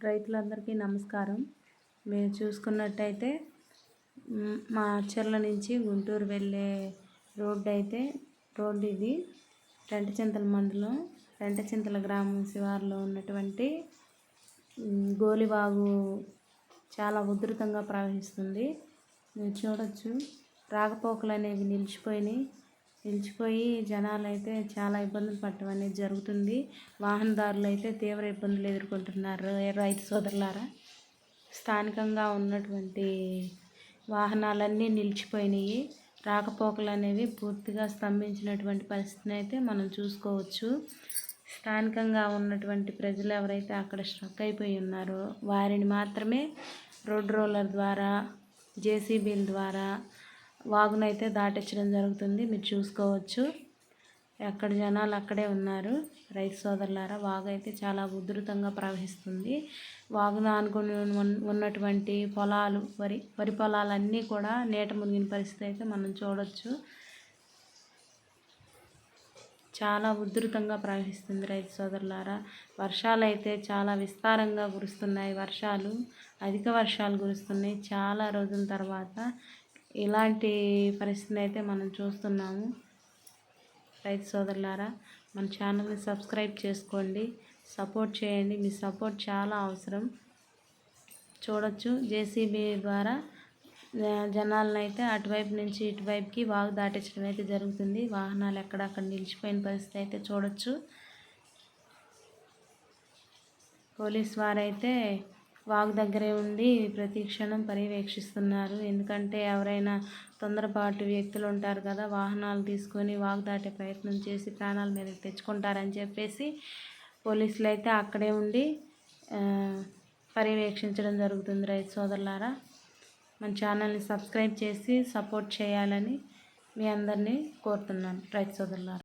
రైతులందరికీ నమస్కారం. మీరు చూసుకున్నట్టయితే మా చెర్ల నుంచి గుంటూరు వెళ్ళే రోడ్డు ఇది. రెంటచింతల మండలం రెంటచింతల గ్రామం శివారులో ఉన్నటువంటి గోలివాగు చాలా ఉధృతంగా ప్రవహిస్తుంది. మీరు చూడొచ్చు, రాకపోకలు అనేవి నిలిచిపోయి జనాలు అయితే చాలా ఇబ్బందులు పడటం అనేది జరుగుతుంది. వాహనదారులు అయితే తీవ్ర ఇబ్బందులు ఎదుర్కొంటున్నారు. రైతు సోదరులారా, స్థానికంగా ఉన్నటువంటి వాహనాలన్నీ నిలిచిపోయినాయి. రాకపోకలు అనేవి పూర్తిగా స్తంభించినటువంటి పరిస్థితిని అయితే మనం చూసుకోవచ్చు. స్థానికంగా ఉన్నటువంటి ప్రజలు ఎవరైతే అక్కడ స్ట్రక్ అయిపోయి ఉన్నారో వారిని మాత్రమే రోడ్ రోలర్ ద్వారా, జేసీబీల ద్వారా వాగునైతే దాటించడం జరుగుతుంది. మీరు చూసుకోవచ్చు, ఎక్కడ జనాలు అక్కడే ఉన్నారు. రైతు సోదరులారా, వాగు అయితే చాలా ఉధృతంగా ప్రవహిస్తుంది. వాగును ఆనుకొని ఉన్నటువంటి పొలాలు, వరి పొలాలన్నీ కూడా నీట మునిగిన పరిస్థితి అయితే మనం చూడొచ్చు. చాలా ఉధృతంగా ప్రవహిస్తుంది. రైతు సోదరులారా, వర్షాలు అయితే చాలా విస్తారంగా కురుస్తున్నాయి. అధిక వర్షాలు కురుస్తున్నాయి. చాలా రోజుల తర్వాత ఇలాంటి పరిస్థితిని అయితే మనం చూస్తున్నాము. రైతు సోదరులారా, మన ఛానల్ని సబ్స్క్రైబ్ చేసుకోండి, సపోర్ట్ చేయండి. మీ సపోర్ట్ చాలా అవసరం. చూడొచ్చు, జేసీబీ ద్వారా జనాలను అయితే అటువైపు నుంచి ఇటువైపుకి వాగు దాటించడం అయితే జరుగుతుంది. వాహనాలు ఎక్కడక్కడ నిలిచిపోయిన పరిస్థితి అయితే చూడొచ్చు. పోలీస్ వారైతే వాగు దగ్గరే ఉండి ప్రతి క్షణం పర్యవేక్షిస్తున్నారు. ఎందుకంటే ఎవరైనా తొందరపాటు వ్యక్తులు ఉంటారు కదా, వాహనాలు తీసుకొని వాగు దాటే ప్రయత్నం చేసి ప్రాణాల మీదకి తెచ్చుకుంటారని చెప్పేసి పోలీసులు అయితే అక్కడే ఉండి పర్యవేక్షించడం జరుగుతుంది. రైతు సోదరులారా, మన ఛానల్ని సబ్స్క్రైబ్ చేసి సపోర్ట్ చేయాలని మీ అందరినీ కోరుతున్నాను. రైతు సోదరులారా.